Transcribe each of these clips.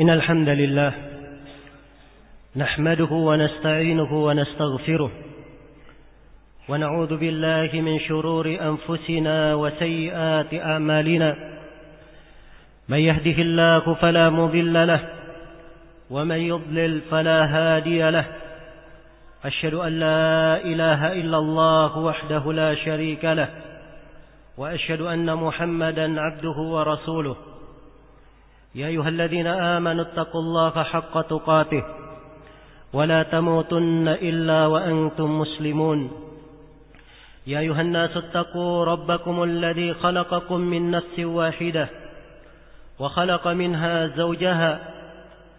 إن الحمد لله نحمده ونستعينه ونستغفره ونعوذ بالله من شرور أنفسنا وسيئات أعمالنا من يهده الله فلا مضل له ومن يضلل فلا هادي له أشهد أن لا إله إلا الله وحده لا شريك له وأشهد أن محمدا عبده ورسوله يا أيها الذين آمنوا اتقوا الله حق تقاته ولا تموتن إلا وأنتم مسلمون يا أيها الناس اتقوا ربكم الذي خلقكم من نفس واحدة وخلق منها زوجها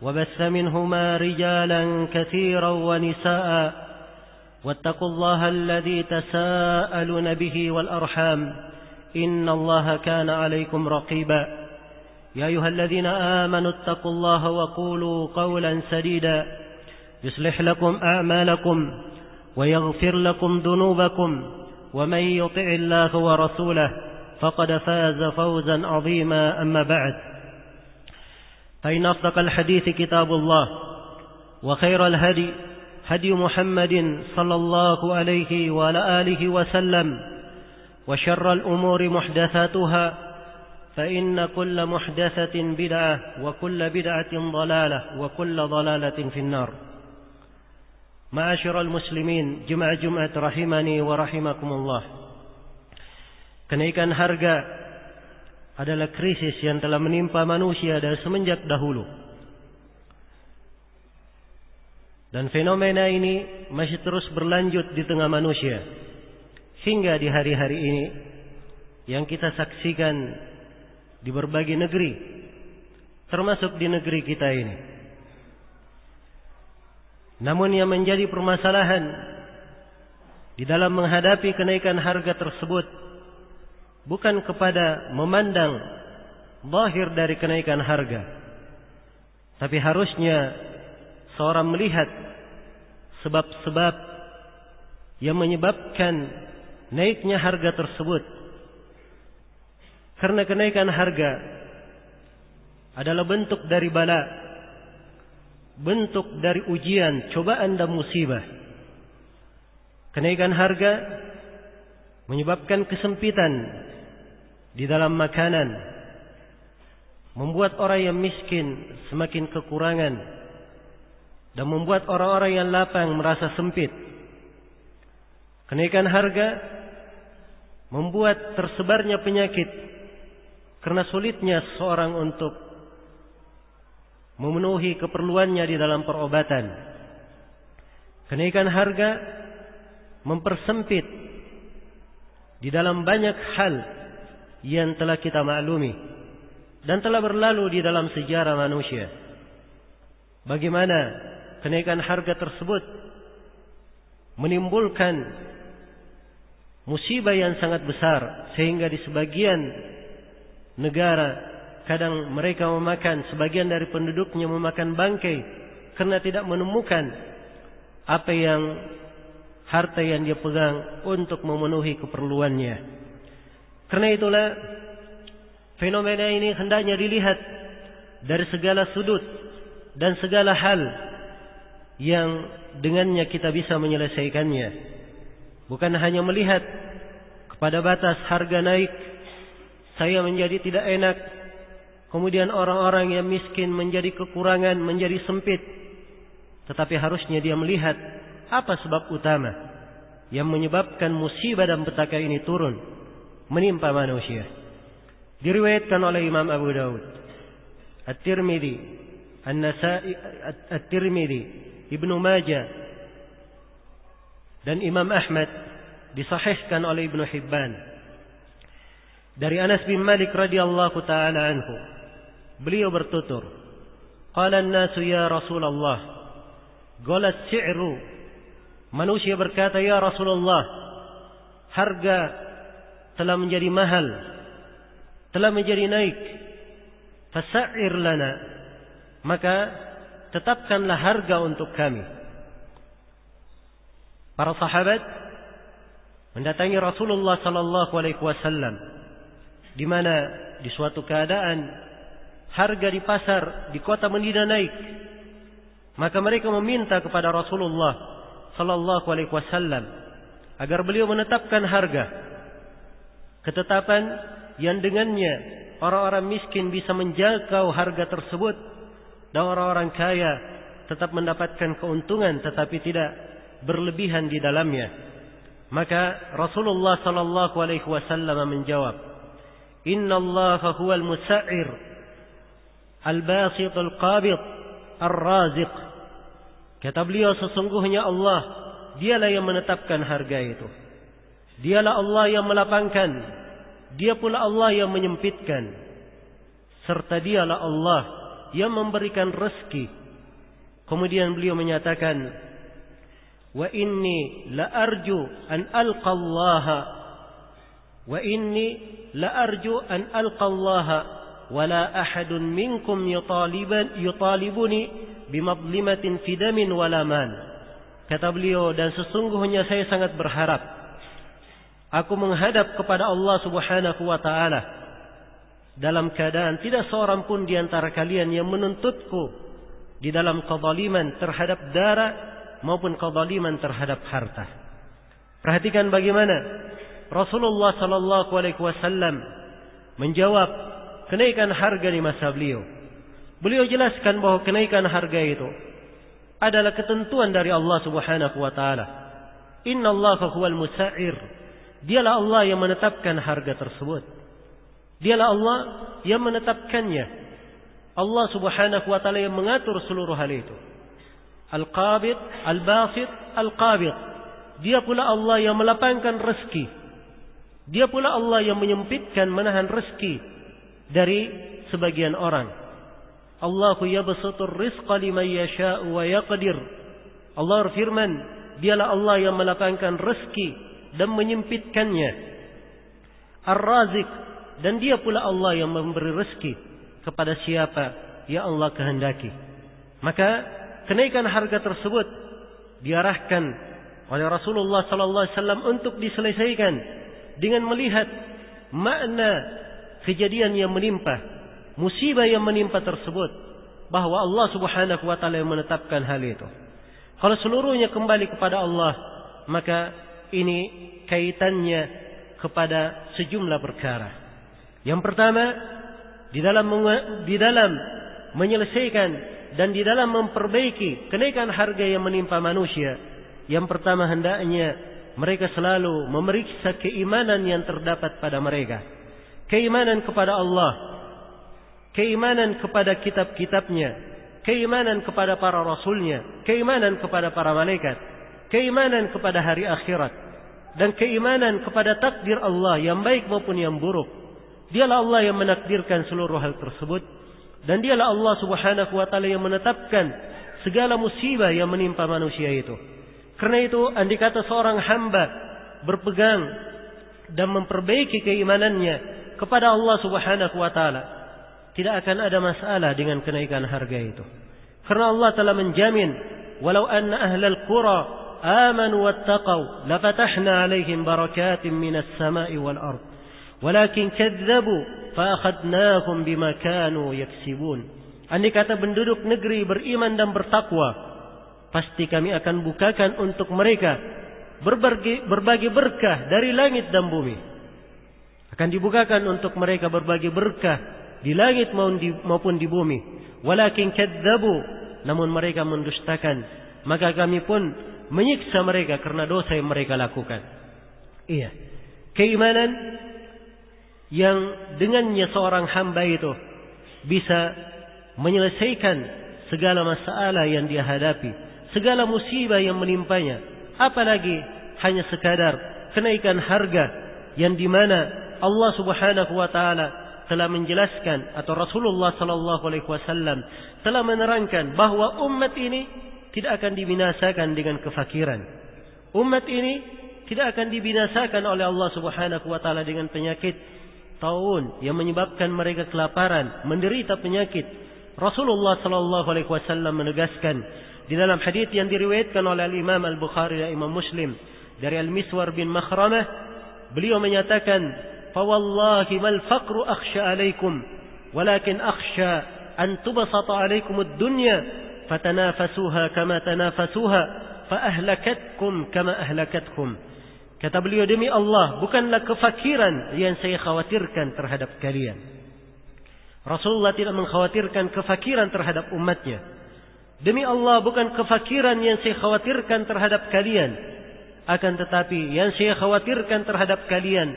وبث منهما رجالا كثيرا ونساء واتقوا الله الذي تساءلون به والأرحام إن الله كان عليكم رقيبا يا أيها الذين آمنوا اتقوا الله وقولوا قولا سديدا يصلح لكم أعمالكم ويغفر لكم ذنوبكم ومن يطع الله ورسوله فقد فاز فوزا عظيما أما بعد فإن أصدق الحديث كتاب الله وخير الهدي هدي محمد صلى الله عليه وعلى آله وسلم وشر الأمور محدثاتها فإن كل محدثة بدعة وكل بدعة ضلالة وكل ضلالة في النار. Ma'asyiral muslimin, jemaah Jumat rahimani wa rahimakumullah. Kenaikan harga adalah krisis yang telah menimpa manusia dari semenjak dahulu. Dan fenomena ini masih terus berlanjut di tengah manusia hingga di hari-hari ini yang kita saksikan di berbagai negeri, termasuk di negeri kita ini. Namun yang menjadi permasalahan di dalam menghadapi kenaikan harga tersebut bukan kepada memandang zahir dari kenaikan harga, tapi harusnya seorang melihat sebab-sebab yang menyebabkan naiknya harga tersebut. Karena kenaikan harga adalah bentuk dari bala, bentuk dari ujian, cobaan dan musibah. Kenaikan harga menyebabkan kesempitan di dalam makanan, membuat orang yang miskin semakin kekurangan, dan membuat orang-orang yang lapang merasa sempit. Kenaikan harga membuat tersebarnya penyakit karena sulitnya seorang untuk memenuhi keperluannya di dalam perobatan. Kenaikan harga mempersempit di dalam banyak hal yang telah kita maklumi dan telah berlalu di dalam sejarah manusia. Bagaimana kenaikan harga tersebut menimbulkan musibah yang sangat besar, sehingga di sebagian negara kadang mereka memakan, sebagian dari penduduknya memakan bangkai karena tidak menemukan apa yang harta yang dia pegang untuk memenuhi keperluannya. Karena itulah fenomena ini hendaknya dilihat dari segala sudut dan segala hal yang dengannya kita bisa menyelesaikannya. Bukan hanya melihat kepada batas harga naik, saya menjadi tidak enak, kemudian orang-orang yang miskin menjadi kekurangan, menjadi sempit. Tetapi harusnya dia melihat apa sebab utama yang menyebabkan musibah dan petaka ini turun menimpa manusia. Diriwayatkan oleh Imam Abu Daud, At-Tirmidzi, An-Nasa'i, At-Tirmidzi, Ibnu Majah, dan Imam Ahmad, disahihkan oleh Ibnu Hibban. Dari Anas bin Malik radhiyallahu taala anhu, beliau bertutur, qala an-nasu ya Rasulullah, qalat si'ru. Manusia berkata, ya Rasulullah, harga telah menjadi mahal, telah menjadi naik. Fasa'ir lana, maka tetapkanlah harga untuk kami. Para sahabat mendatangi Rasulullah sallallahu alaihi wasallam, di mana di suatu keadaan harga di pasar di kota Madinah naik, maka mereka meminta kepada Rasulullah sallallahu alaihi wasallam agar beliau menetapkan harga, ketetapan yang dengannya orang-orang miskin bisa menjangkau harga tersebut dan orang-orang kaya tetap mendapatkan keuntungan tetapi tidak berlebihan di dalamnya. Maka Rasulullah sallallahu alaihi wasallam menjawab, "Innallaha huwal musa'ir al-basit al-qabid ar-raziq." Kata beliau, sesungguhnya Allah, dialah yang menetapkan harga itu. Dialah Allah yang melapangkan, dia pula Allah yang menyempitkan, serta dialah Allah yang memberikan rezeki. Kemudian beliau menyatakan, "Wa inni la arju an alqa Allah wa inni la arju an alqa Allah wa la ahadun minkum yutalibuni bimadlimatin fidamin wala man." Kata beliau, dan sesungguhnya saya sangat berharap aku menghadap kepada Allah Subhanahu wa taala dalam keadaan tidak seorang pun di antara kalian yang menuntutku di dalam kezaliman terhadap darah maupun kezaliman terhadap harta. Perhatikan bagaimana Rasulullah sallallahu alaihi wasallam menjawab kenaikan harga di masa beliau. Beliau jelaskan bahwa kenaikan harga itu adalah ketentuan dari Allah Subhanahu wa taala. Innallaha huwal musa'ir. Dialah Allah yang menetapkan harga tersebut. Dialah Allah yang menetapkannya. Allah Subhanahu wa taala yang mengatur seluruh hal itu. Al-Qabid, Al-Basit, Al-Qabid. Dia pula Allah yang melapangkan rezeki. Dia pula Allah yang menyempitkan, menahan rezeki dari sebagian orang. Allahu yabsutur rizqa liman yasha'u wa yaqdir. Allah berfirman, dialah Allah yang melapangkan rezeki dan menyempitkannya. Ar-Razik, dan dia pula Allah yang memberi rezeki kepada siapa yang Allah kehendaki. Maka kenaikan harga tersebut diarahkan oleh Rasulullah sallallahu alaihi wasallam untuk diselesaikan dengan melihat makna kejadian yang menimpa, musibah yang menimpa tersebut, bahwa Allah Subhanahu wa taala yang menetapkan hal itu. Kalau seluruhnya kembali kepada Allah, maka ini kaitannya kepada sejumlah perkara. Yang pertama, di dalam menyelesaikan dan di dalam memperbaiki kenaikan harga yang menimpa manusia, yang pertama hendaknya mereka selalu memeriksa keimanan yang terdapat pada mereka. Keimanan kepada Allah, keimanan kepada kitab-kitabnya, keimanan kepada para rasulnya, keimanan kepada para malaikat, keimanan kepada hari akhirat, dan keimanan kepada takdir Allah yang baik maupun yang buruk. Dialah Allah yang menakdirkan seluruh hal tersebut, dan dialah Allah Subhanahu wa taala yang menetapkan segala musibah yang menimpa manusia itu. Karena itu, andai kata seorang hamba berpegang dan memperbaiki keimanannya kepada Allah Subhanahu wa taala, tidak akan ada masalah dengan kenaikan harga itu. Karena Allah telah menjamin, walau anna ahlal qura amanu wattaqau lafatahna alaihim barakatin minas sama'i wal ard walakin kadzabu fa akhadnahum bima kanu yaksibun. Andai kata penduduk negeri beriman dan bertakwa, pasti kami akan bukakan untuk mereka berbagai berkah dari langit dan bumi. Akan dibukakan untuk mereka berbagai berkah di langit maupun di bumi. Walakin kadzabu, namun mereka mendustakan, maka kami pun menyiksa mereka karena dosa yang mereka lakukan. Iya, keimanan yang dengannya seorang hamba itu bisa menyelesaikan segala masalah yang dia hadapi, segala musibah yang menimpanya, apalagi hanya sekadar kenaikan harga yang dimana Allah Subhanahu wa taala telah menjelaskan, atau Rasulullah sallallahu alaihi wasallam telah menerangkan bahwa umat ini tidak akan dibinasakan dengan kefakiran. Umat ini tidak akan dibinasakan oleh Allah Subhanahu wa taala dengan penyakit taun yang menyebabkan mereka kelaparan, menderita penyakit. Rasulullah sallallahu alaihi wasallam menegaskan di dalam hadis yang diriwayatkan oleh Imam Al-Bukhari dan Imam Muslim dari Al-Miswar bin Makhramah, beliau menyatakan, "Fa wallahi mal faqru akhsha alaikum walakin akhsha an tubsata 'alaikumud dunya fatanafasuha kama tanafasuha fa ahlakatkum kama ahlakatkum. Kata beliau, demi Allah, bukanlah kefakiran yang saya khawatirkan terhadap kalian. Rasulullah tidak mengkhawatirkan kefakiran terhadap umatnya. Demi Allah, bukan kefakiran yang saya khawatirkan terhadap kalian. Akan tetapi yang saya khawatirkan terhadap kalian,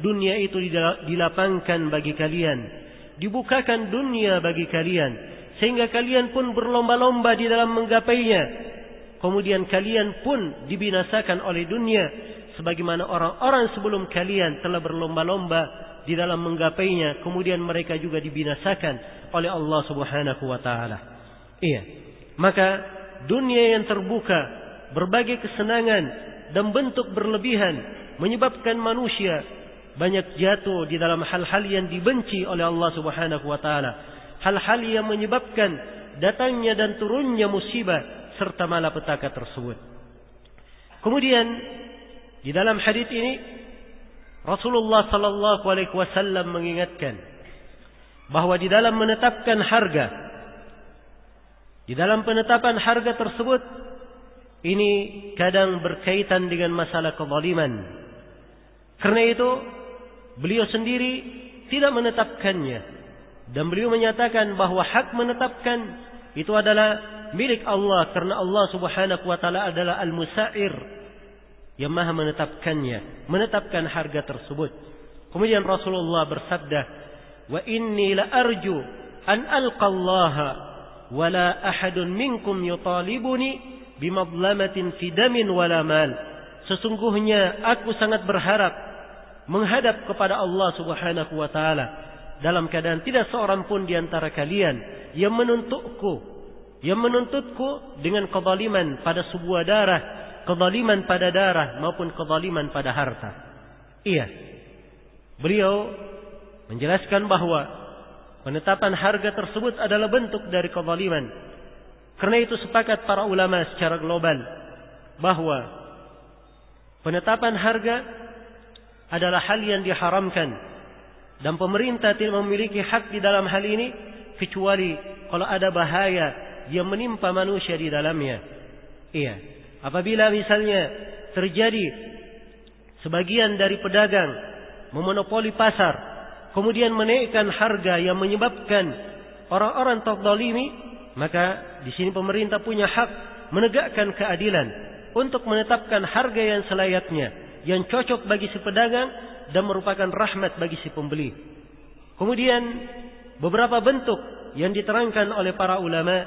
dunia itu dilapangkan bagi kalian, dibukakan dunia bagi kalian, sehingga kalian pun berlomba-lomba di dalam menggapainya. Kemudian kalian pun dibinasakan oleh dunia, sebagaimana orang-orang sebelum kalian telah berlomba-lomba di dalam menggapainya, kemudian mereka juga dibinasakan oleh Allah Subhanahu wa taala. Iya. Maka dunia yang terbuka, berbagai kesenangan dan bentuk berlebihan menyebabkan manusia banyak jatuh di dalam hal-hal yang dibenci oleh Allah Subhanahu wa taala. Hal-hal yang menyebabkan datangnya dan turunnya musibah serta malapetaka tersebut. Kemudian di dalam hadis ini Rasulullah sallallahu alaihi wasallam mengingatkan bahwa di dalam menetapkan harga, di dalam penetapan harga tersebut ini kadang berkaitan dengan masalah kezaliman. Karena itu beliau sendiri tidak menetapkannya, dan beliau menyatakan bahwa hak menetapkan itu adalah milik Allah, karena Allah Subhanahu wa taala adalah Al-Musa'ir, yang maha menetapkannya, menetapkan harga tersebut. Kemudian Rasulullah bersabda, wa inni la arju an alqa Allah wa la ahadun minkum yutalibuni bimadlamatin fi damin wala mal. Sesungguhnya aku sangat berharap menghadap kepada Allah Subhanahu wa taala dalam keadaan tidak seorang pun di antara kalian yang menuntutku dengan kezaliman pada sebuah darah, kezaliman pada darah maupun kezaliman pada harta. Iya. Beliau menjelaskan bahwa penetapan harga tersebut adalah bentuk dari kezaliman. Karena itu sepakat para ulama secara global bahwa penetapan harga adalah hal yang diharamkan, dan pemerintah tidak memiliki hak di dalam hal ini kecuali kalau ada bahaya yang menimpa manusia di dalamnya. Iya. Apabila misalnya terjadi sebagian dari pedagang memonopoli pasar, kemudian menaikkan harga yang menyebabkan orang-orang terzalimi, maka di sini pemerintah punya hak menegakkan keadilan untuk menetapkan harga yang selayaknya, yang cocok bagi si pedagang dan merupakan rahmat bagi si pembeli. Kemudian beberapa bentuk yang diterangkan oleh para ulama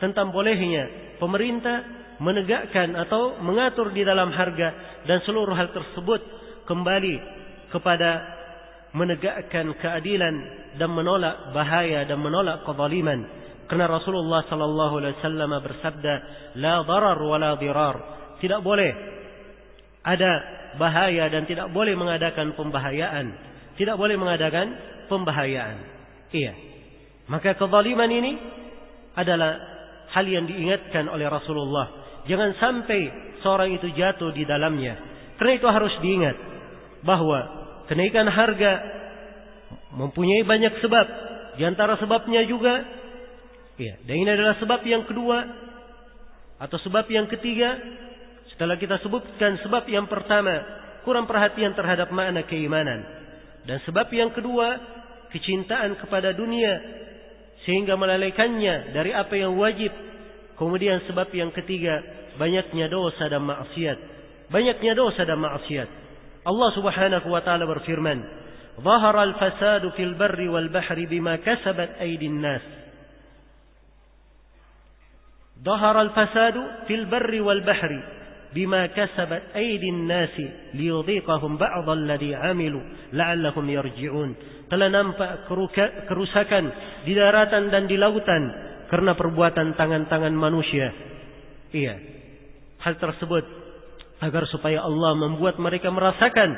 tentang bolehnya pemerintah menegakkan atau mengatur di dalam harga, dan seluruh hal tersebut kembali kepada menegakkan keadilan dan menolak bahaya dan menolak kezaliman. Karena Rasulullah sallallahu alaihi wasallam bersabda, la darar wa la dirar. Tidak boleh ada bahaya dan tidak boleh mengadakan pembahayaan. Tidak boleh mengadakan pembahayaan. Iya. Maka kezaliman ini adalah hal yang diingatkan oleh Rasulullah. Jangan sampai seorang itu jatuh di dalamnya. Karena itu harus diingat bahwa kenaikan harga mempunyai banyak sebab. Di antara sebabnya juga, ya, dan ini adalah sebab yang kedua atau sebab yang ketiga. Setelah kita sebutkan sebab yang pertama, kurang perhatian terhadap makna keimanan, dan sebab yang kedua, kecintaan kepada dunia sehingga melalaikannya dari apa yang wajib. Kemudian sebab yang ketiga, banyaknya dosa dan maksiat. Banyaknya dosa dan maksiat. Allah Subhanahu wa taala berfirman, "Dhahara al-fasadu fil barri wal bahri bima kasabat aydin nas." Dhahara al-fasadu fil barri wal bahri bima kasabat aydin nas liyudhiqahum ba'd alladhi 'amilu la'allahum yarji'un. Telah nampak kerusakan di daratan dan di lautan karena perbuatan tangan-tangan manusia. Iya. Hal tersebut agar supaya Allah membuat mereka merasakan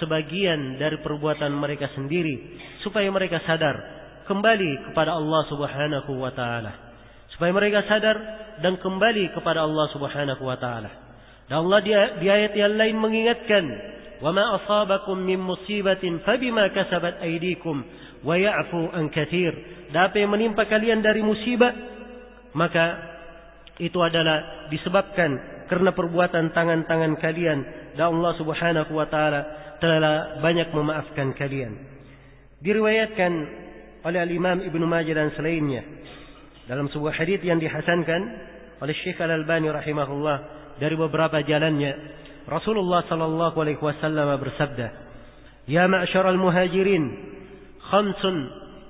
sebagian dari perbuatan mereka sendiri, supaya mereka sadar kembali kepada Allah Subhanahu wa taala. Supaya mereka sadar dan kembali kepada Allah Subhanahu wa taala. Dan Allah di ayat yang lain mengingatkan, "Wa ma asabakum min musibatin fabima kasabat aydikum wa ya'fu an katsir. Dan apa yang menimpa kalian dari musibah, maka itu adalah disebabkan karena perbuatan tangan-tangan kalian, dan Allah Subhanahu wa taala telah banyak memaafkan kalian. Diriwayatkan oleh Al-Imam Ibnu Majah dan selainnya dalam sebuah hadis yang dihasankan oleh Syekh Al-Albani rahimahullah dari beberapa jalannya, Rasulullah sallallahu alaihi wasallam bersabda, "Ya ma'syaral muhajirin, khamsun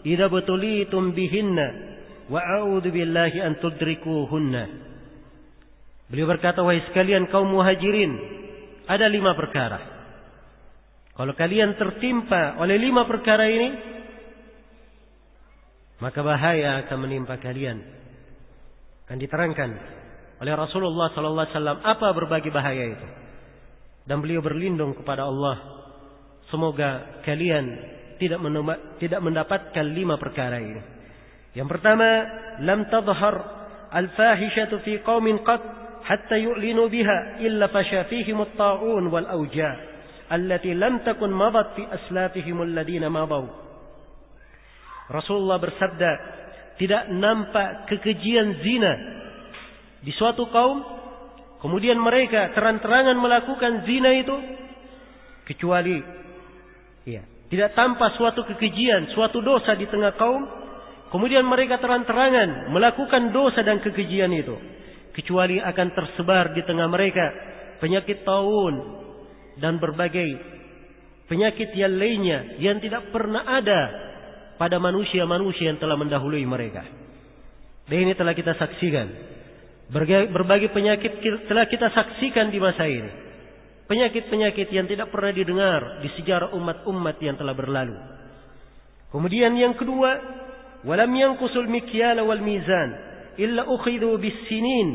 idza butulitum bihinna wa a'udzu billahi an tudrikuhunna." Beliau berkata, wahai sekalian kaum muhajirin, ada 5 perkara. Kalau kalian tertimpa oleh 5 perkara ini, maka bahaya akan menimpa kalian. Akan diterangkan oleh Rasulullah sallallahu alaihi wasallam apa berbagai bahaya itu. Dan beliau berlindung kepada Allah, semoga kalian tidak mendapatkan 5 perkara ini. Yang pertama, lam tadhhar al-fahishatu fi qaumin qat hatta yu'linu biha illa fasha fihim at-ta'un wal awja' allati lam takun madat fi aslafihim alladhina madaw. Rasulullah bersabda, tidak nampak kekejian zina di suatu kaum, kemudian mereka terang-terangan melakukan zina itu, kecuali tidak tampak suatu kekejian, suatu dosa di tengah kaum, kemudian mereka terang-terangan melakukan dosa dan kekejian itu, kecuali akan tersebar di tengah mereka penyakit taun dan berbagai penyakit yang lainnya yang tidak pernah ada pada manusia-manusia yang telah mendahului mereka. Dan ini telah kita saksikan. Berbagai penyakit telah kita saksikan di masa ini. Penyakit-penyakit yang tidak pernah didengar di sejarah umat-umat yang telah berlalu. Kemudian yang kedua, walam yanqusul mikyala wal mizan illa ukhidhu bis sinin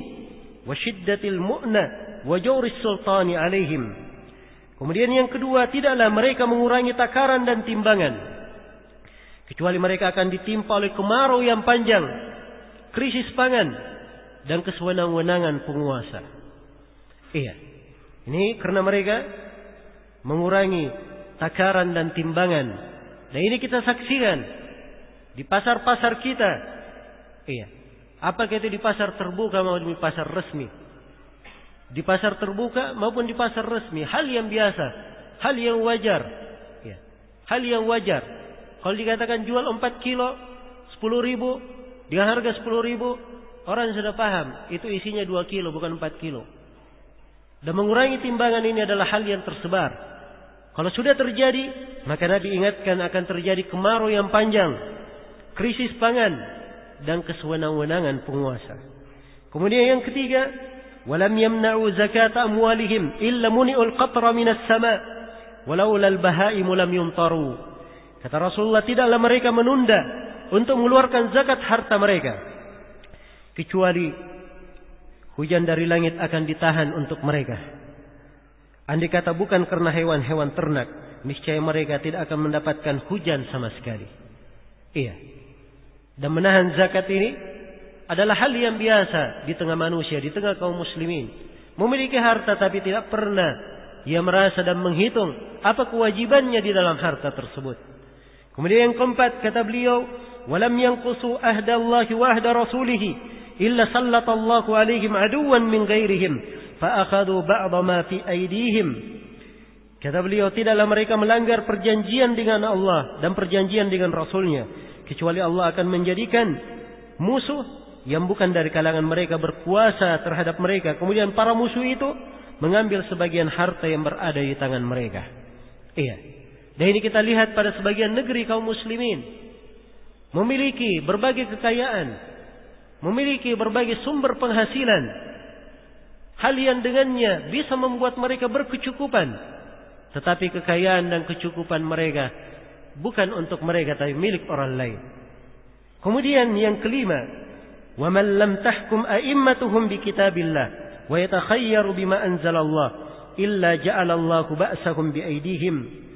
wa shiddatil mu'na wa jawris sultani alaihim. Kemudian yang kedua, tidaklah mereka mengurangi takaran dan timbangan, kecuali mereka akan ditimpa oleh kemarau yang panjang, krisis pangan, dan kesewenang-wenangan penguasa. Ini karena mereka mengurangi takaran dan timbangan. Dan ini kita saksikan di pasar-pasar kita. Apakah itu di pasar terbuka maupun di pasar resmi. Di pasar terbuka maupun di pasar resmi, hal yang biasa, hal yang wajar. Hal yang wajar. Kalau dikatakan jual 4 kilo 10.000 dengan harga 10.000, orang sudah paham itu isinya 2 kilo bukan 4 kilo. Dan mengurangi timbangan ini adalah hal yang tersebar. Kalau sudah terjadi, maka Nabi ingatkan akan terjadi kemarau yang panjang, krisis pangan, dan kesewenang-wenangan penguasa. Kemudian yang ketiga, walam yamna'u zakata amwalihim illa muni'ul qatra minas sama' walaula al-bahaimu lam yumtaru. Kata Rasulullah, tidaklah mereka menunda untuk mengeluarkan zakat harta mereka, kecuali hujan dari langit akan ditahan untuk mereka. Andai kata bukan karena hewan-hewan ternak, niscaya mereka tidak akan mendapatkan hujan sama sekali. Dan menahan zakat ini adalah hal yang biasa di tengah manusia, di tengah kaum muslimin. Memiliki harta tapi tidak pernah ia merasa dan menghitung apa kewajibannya di dalam harta tersebut. Kemudian yang keempat, kata beliau, walam yanqusu ahdallahi wa ahda rasulih illa sallatallahu alaihim aduwan min ghairihim fa akhadhu ba'd ma fi aydihim. Kata beliau, tidaklah mereka melanggar perjanjian dengan Allah dan perjanjian dengan Rasulnya, kecuali Allah akan menjadikan musuh yang bukan dari kalangan mereka berkuasa terhadap mereka. Kemudian para musuh itu mengambil sebagian harta yang berada di tangan mereka. Dan ini kita lihat pada sebagian negeri kaum muslimin memiliki berbagai kekayaan, memiliki berbagai sumber penghasilan, hal yang dengannya bisa membuat mereka berkecukupan. Tetapi kekayaan dan kecukupan mereka bukan untuk mereka, tapi milik orang lain. Kemudian yang kelima, wa man lam tahkum a'immatuhum bi kitabillah wa yatakhayyaru bima anzalallah illa ja'alallahu ba'sahum bi aydihim.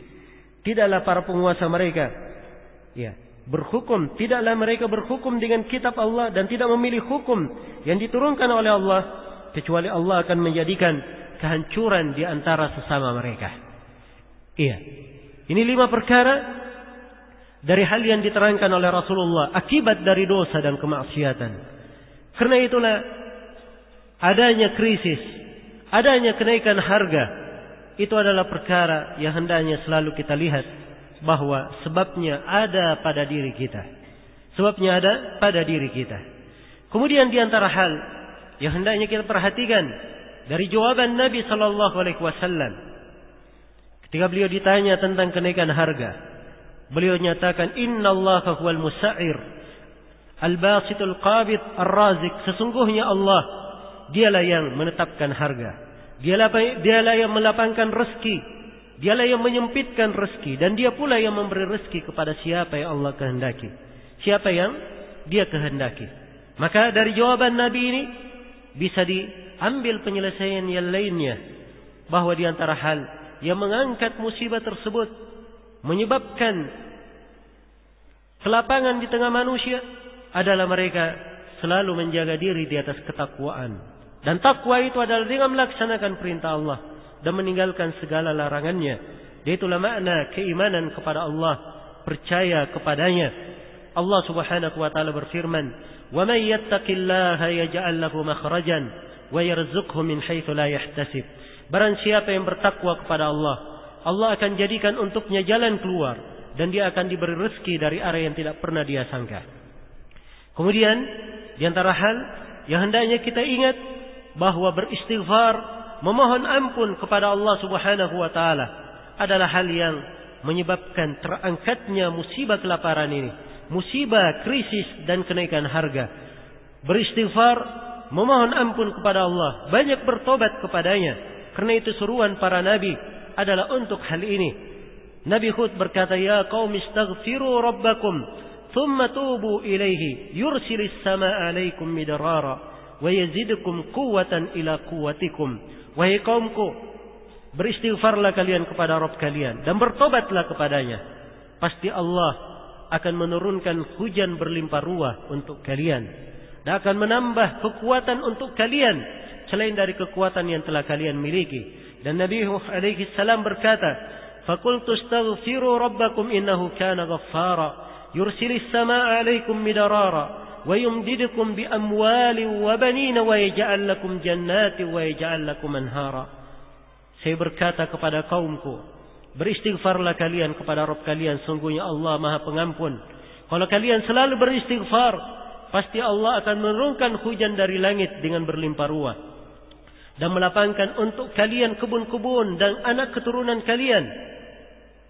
Tidaklah para penguasa mereka berhukum, tidaklah mereka berhukum dengan kitab Allah dan tidak memilih hukum yang diturunkan oleh Allah, kecuali Allah akan menjadikan kehancuran di antara sesama mereka. Ini 5 perkara dari hal yang diterangkan oleh Rasulullah akibat dari dosa dan kemaksiatan. Karena itulah adanya krisis, adanya kenaikan harga, itu adalah perkara yang hendaknya selalu kita lihat bahwa sebabnya ada pada diri kita. Sebabnya ada pada diri kita. Kemudian di antara hal yang hendaknya kita perhatikan dari jawaban Nabi sallallahu alaihi wasallam ketika beliau ditanya tentang kenaikan harga, beliau nyatakan innallaha huwal musa'ir al-basitul qabid ar-razik. Sesungguhnya Allah, dialah yang menetapkan harga, dialah yang melapangkan rezeki, dialah yang menyempitkan rezeki, dan dia pula yang memberi rezeki kepada siapa yang Allah kehendaki, siapa yang dia kehendaki. Maka dari jawaban Nabi ini bisa diambil penyelesaian yang lainnya, bahwa di antara hal yang mengangkat musibah tersebut, menyebabkan kelapangan di tengah manusia, adalah mereka selalu menjaga diri di atas ketakwaan. Dan takwa itu adalah dengan melaksanakan perintah Allah dan meninggalkan segala larangannya. Itulah makna keimanan kepada Allah, percaya kepadanya. Allah Subhanahu wa taala berfirman, "Wa may yattaqillaha yaj'al lahu makhrajan wa yarzuqhu min haitsu la yahtasib." Barang siapa yang bertakwa kepada Allah, Allah akan jadikan untuknya jalan keluar, dan dia akan diberi rezeki dari arah yang tidak pernah dia sangka. Kemudian di antara hal yang hendaknya kita ingat bahwa beristighfar, memohon ampun kepada Allah Subhanahu wa taala adalah hal yang menyebabkan terangkatnya musibah kelaparan ini, musibah krisis dan kenaikan harga. Beristighfar, memohon ampun kepada Allah, banyak bertobat kepadanya. Karena itu seruan para nabi adalah untuk hal ini. Nabi Hud berkata, "Ya qaumi istaghfiru rabbakum thumma tubu ilaihi yursilis samaa'a 'alaikum midrara wa yazidukum quwwatan ila quwwatikum." Wahai kaumku, beristighfarlah kalian kepada Rabb kalian dan bertobatlah kepadanya. Pasti Allah akan menurunkan hujan berlimpah ruah untuk kalian dan akan menambah kekuatan untuk kalian selain dari kekuatan yang telah kalian miliki. Dan Nabi alaihi salam berkata, "Faqultu astaghfiru rabbakum innahu kana ghaffara yursilis samaa'a 'alaikum midrara wa yumdidukum bi amwalin wa banina wa yaj'al lakum jannatin wa yaj'al lakum anhara." Saya berkata kepada kaumku, beristighfarlah kalian kepada Rabb kalian, sungguhnya Allah Maha Pengampun. Kalau kalian selalu beristighfar, pasti Allah akan menurunkan hujan dari langit dengan berlimpah ruah dan melapangkan untuk kalian kebun-kebun dan anak keturunan kalian.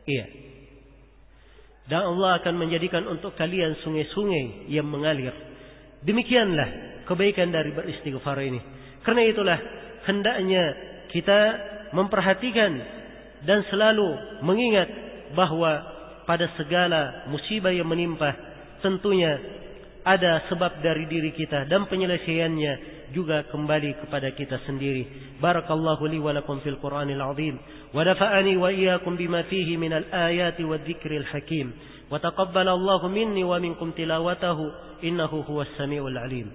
Iya. Dan Allah akan menjadikan untuk kalian sungai-sungai yang mengalir. Demikianlah kebaikan dari beristighfar ini. Karena itulah hendaknya kita memperhatikan dan selalu mengingat bahwa pada segala musibah yang menimpa tentunya ada sebab dari diri kita dan penyelesaiannya juga kembali kepada kita sendiri. Barakallahu li wa lakum fil Qur'anil 'azim wa nafa'ani wa iyyakum bima fihi minal ayati wadh-dhikril hakim wa taqabbalallahu minni wa minkum tilawatahu innahu huwas samiul 'alim.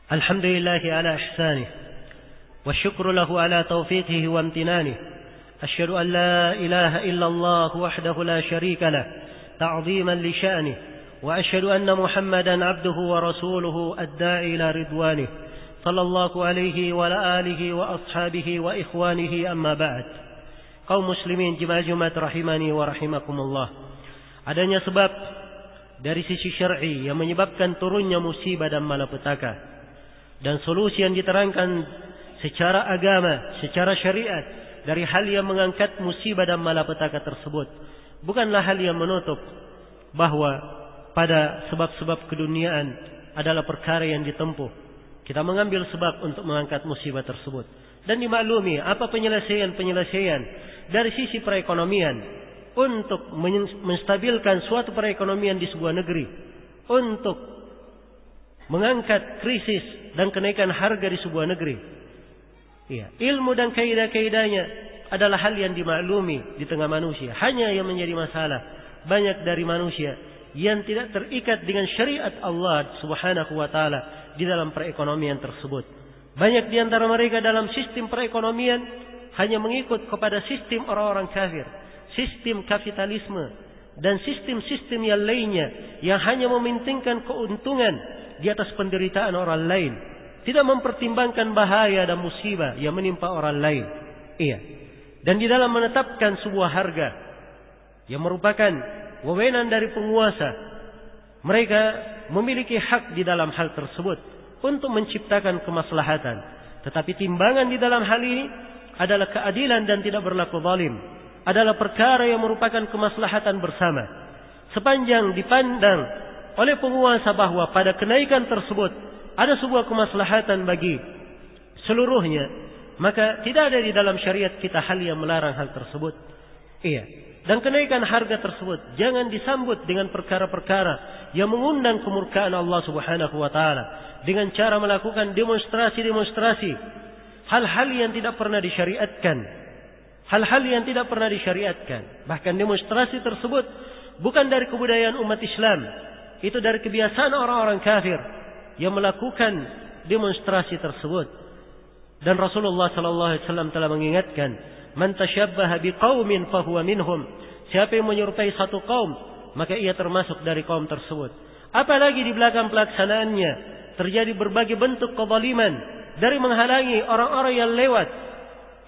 Alhamdulillah ala ihsanih wa syukru lahu ala taufiqihi wa amtinanihi. أشهد أن لا إله إلا الله وحده لا شريك له تعظيما لشأنه وأشهد أن محمدا عبده ورسوله الداعي إلى رضوانه صلى الله عليه وعلى آله وأصحابه وإخوانه أما بعد. Kaum muslimin jemaah Jumat rahimani wa rahimakumullah. Adanya sebab dari sisi syar'i yang menyebabkan turunnya musibah dan malapetaka, dan solusi yang diterangkan secara agama, secara syariat dari hal yang mengangkat musibah dan malapetaka tersebut bukanlah hal yang menutup bahwa pada sebab-sebab keduniaan adalah perkara yang ditempuh. Kita mengambil sebab untuk mengangkat musibah tersebut dan dimaklumi apa penyelesaian dari sisi perekonomian untuk menstabilkan suatu perekonomian di sebuah negeri, untuk mengangkat krisis dan kenaikan harga di sebuah negeri. Ya, ilmu dan kaidah-kaidahnya adalah hal yang dimaklumi di tengah manusia. Hanya yang menjadi masalah, banyak dari manusia yang tidak terikat dengan syariat Allah Subhanahu wa taala di dalam perekonomian tersebut. Banyak di antara mereka dalam sistem perekonomian hanya mengikut kepada sistem orang-orang kafir, sistem kapitalisme dan sistem-sistem yang lainnya yang hanya mementingkan keuntungan di atas penderitaan orang lain, tidak mempertimbangkan bahaya dan musibah yang menimpa orang lain. Iya. Dan di dalam menetapkan sebuah harga yang merupakan wewenang dari penguasa, mereka memiliki hak di dalam hal tersebut untuk menciptakan kemaslahatan. Tetapi timbangan di dalam hal ini adalah keadilan dan tidak berlaku zalim, adalah perkara yang merupakan kemaslahatan bersama. Sepanjang dipandang oleh penguasa bahwa pada kenaikan tersebut ada sebuah kemaslahatan bagi seluruhnya, maka tidak ada di dalam syariat kita hal yang melarang hal tersebut. Iya. Dan kenaikan harga tersebut jangan disambut dengan perkara-perkara yang mengundang kemurkaan Allah Subhanahu wa taala dengan cara melakukan demonstrasi-demonstrasi, hal-hal yang tidak pernah disyariatkan. Hal-hal yang tidak pernah disyariatkan. Bahkan demonstrasi tersebut bukan dari kebudayaan umat Islam. Itu dari kebiasaan orang-orang kafir yang melakukan demonstrasi tersebut. Dan Rasulullah sallallahu alaihi wasallam telah mengingatkan, "Man tashabbaha biqaumin fahuwa minhum." Siapa yang menyerupai satu kaum, maka ia termasuk dari kaum tersebut. Apalagi di belakang pelaksanaannya terjadi berbagai bentuk kezaliman dari menghalangi orang-orang yang lewat.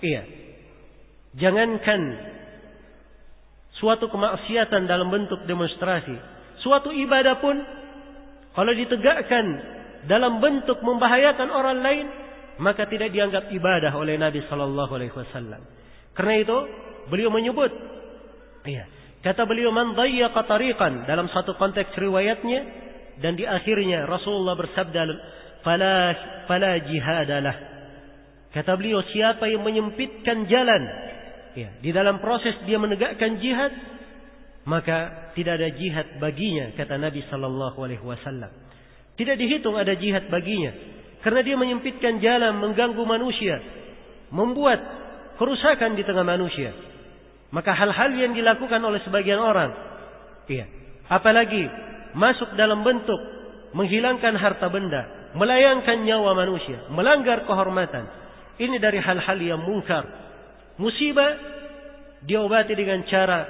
Iya. Jangankan suatu kemaksiatan dalam bentuk demonstrasi, suatu ibadah pun kalau ditegakkan dalam bentuk membahayakan orang lain, maka tidak dianggap ibadah oleh Nabi sallallahu alaihi wasallam. Karena itu beliau menyebut, kata beliau, "Man dayyaqa tariqan," dalam satu konteks riwayatnya, dan di akhirnya Rasulullah bersabda, "Fala jihadalah." Kata beliau, siapa yang menyempitkan jalan, di dalam proses dia menegakkan jihad, maka tidak ada jihad baginya, kata Nabi sallallahu alaihi wasallam. Tidak dihitung ada jihad baginya, karena dia menyempitkan jalan, mengganggu manusia, membuat kerusakan di tengah manusia. Maka hal-hal yang dilakukan oleh sebagian orang, apalagi masuk dalam bentuk menghilangkan harta benda, melayangkan nyawa manusia, melanggar kehormatan, ini dari hal-hal yang mungkar. Musibah diobati dengan cara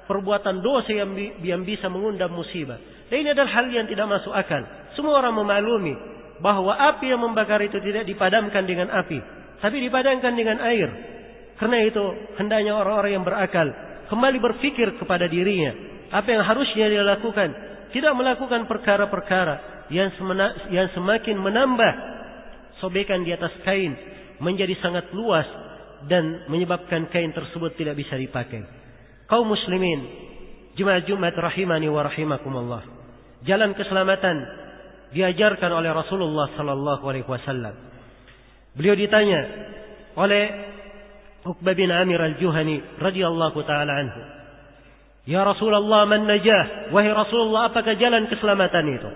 perbuatan dosa yang bisa mengundang musibah. Dan ini adalah hal yang tidak masuk akal. Semua orang memaklumi bahwa api yang membakar itu tidak dipadamkan dengan api, tapi dipadamkan dengan air. Karena itu hendaknya orang-orang yang berakal kembali berfikir kepada dirinya, apa yang harusnya dia lakukan. Tidak melakukan perkara-perkara yang semakin menambah sobekan di atas kain menjadi sangat luas dan menyebabkan kain tersebut tidak bisa dipakai. Kaum muslimin, jemaah Jumat rahimani wa rahimakumullah, jalan keselamatan diajarkan oleh Rasulullah sallallahu alaihi wasallam. Beliau ditanya oleh Uqbah bin Amir al-Juhani radhiyallahu taala anhu, "Ya Rasulullah, man najah?" Wahai Rasulullah, apakah jalan keselamatan itu?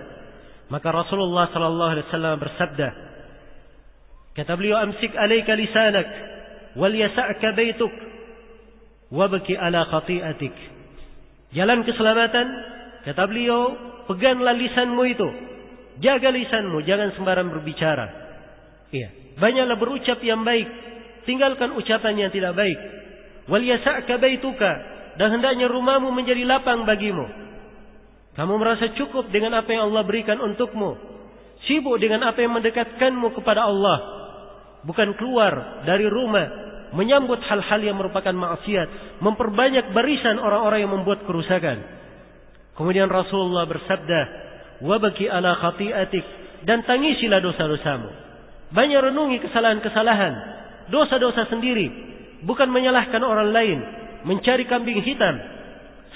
Maka Rasulullah sallallahu alaihi wasallam bersabda, kata beliau, "Amsik alayka lisanak wal yasa'ka baituk wabki ala khati'atik." Jalan keselamatan, kata beliau, peganglah lisanmu itu, jaga lisanmu, jangan sembarang berbicara. Banyaklah berucap yang baik, tinggalkan ucapan yang tidak baik. Wal yasa'ka baituka, dan hendaknya rumahmu menjadi lapang bagimu. Kamu merasa cukup dengan apa yang Allah berikan untukmu, sibuk dengan apa yang mendekatkanmu kepada Allah, bukan keluar dari rumah menyambut hal-hal yang merupakan maksiat, memperbanyak barisan orang-orang yang membuat kerusakan. Kemudian Rasulullah bersabda, "Wabki ala khati'atik," dan tangisilah dosa-dosamu. Banyak renungi kesalahan-kesalahan, dosa-dosa sendiri, bukan menyalahkan orang lain, mencari kambing hitam.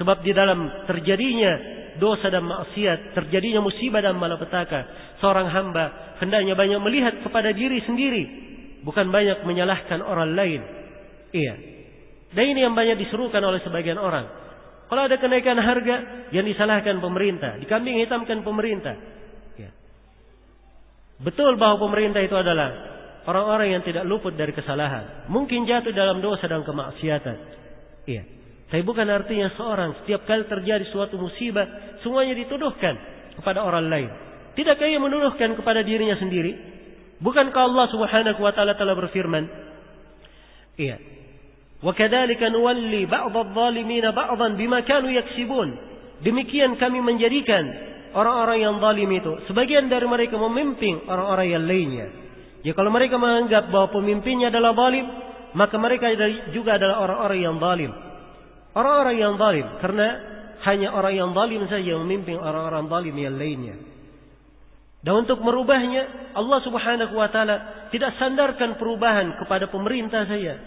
Sebab di dalam terjadinya dosa dan maksiat, terjadinya musibah dan malapetaka, seorang hamba hendaknya banyak melihat kepada diri sendiri, bukan banyak menyalahkan orang lain. Dan ini yang banyak diserukan oleh sebagian orang. Kalau ada kenaikan harga, yang disalahkan pemerintah, dikambing hitamkan pemerintah. Betul bahwa pemerintah itu adalah orang-orang yang tidak luput dari kesalahan, mungkin jatuh dalam dosa dan kemaksiatan. Tapi bukan artinya seorang setiap kali terjadi suatu musibah semuanya dituduhkan kepada orang lain. Tidakkah ia menuduhkan kepada dirinya sendiri? Bukankah Allah Subhanahu wa taala telah berfirman, iya, wa kadzalika nuwalli ba'dadh-dhalimina ba'dhan bima kanu yaksibun. Demikian kami menjadikan orang-orang yang zalim itu sebagian dari mereka memimpin orang-orang yang lainnya. Ya, kalau mereka menganggap bahwa pemimpinnya adalah zalim, maka mereka juga adalah orang-orang yang zalim. Orang-orang yang zalim, karena hanya orang yang zalim saja yang memimpin orang-orang zalim yang lainnya. Dan untuk merubahnya, Allah Subhanahu wa taala tidak sandarkan perubahan kepada pemerintah saja.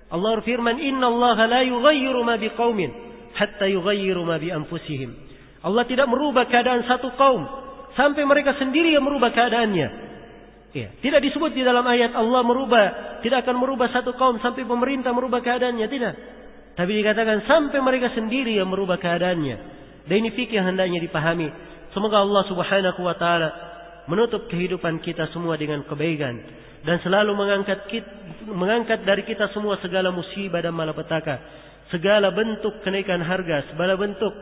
Allah berfirman, "Innallaha la yughayyiru ma biqaumin hatta yughayyiru ma bi anfusihim." Allah tidak merubah keadaan satu kaum sampai mereka sendiri yang merubah keadaannya. Ya, tidak disebut di dalam ayat Allah tidak akan merubah satu kaum sampai pemerintah merubah keadaannya, tidak. Tapi dikatakan sampai mereka sendiri yang merubah keadaannya. Dan ini fikih yang hendaknya dipahami. Semoga Allah Subhanahu wa taala menutup kehidupan kita semua dengan kebaikan dan selalu mengangkat dari kita semua segala musibah dan malapetaka, segala bentuk kenaikan harga, segala bentuk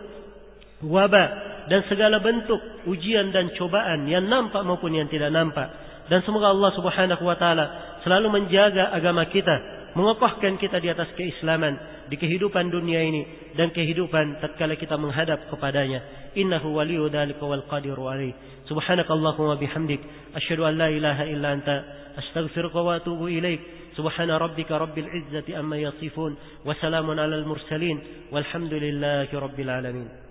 wabah dan segala bentuk ujian dan cobaan yang nampak maupun yang tidak nampak. Dan semoga Allah Subhanahu wa taala selalu menjaga agama kita, mengokohkan kita di atas keislaman di kehidupan dunia ini dan kehidupan tatkala kita menghadap kepadanya. Innahu waliyyu dzalika wal qadiru alaih. Subhanakallahumma bihamdik asyhadu an la ilaha illa anta astaghfiruka wa atubu ilaik. Subhana rabbika rabbil izzati amma yasifun wa salamun alal mursalin walhamdulillahi rabbil alamin.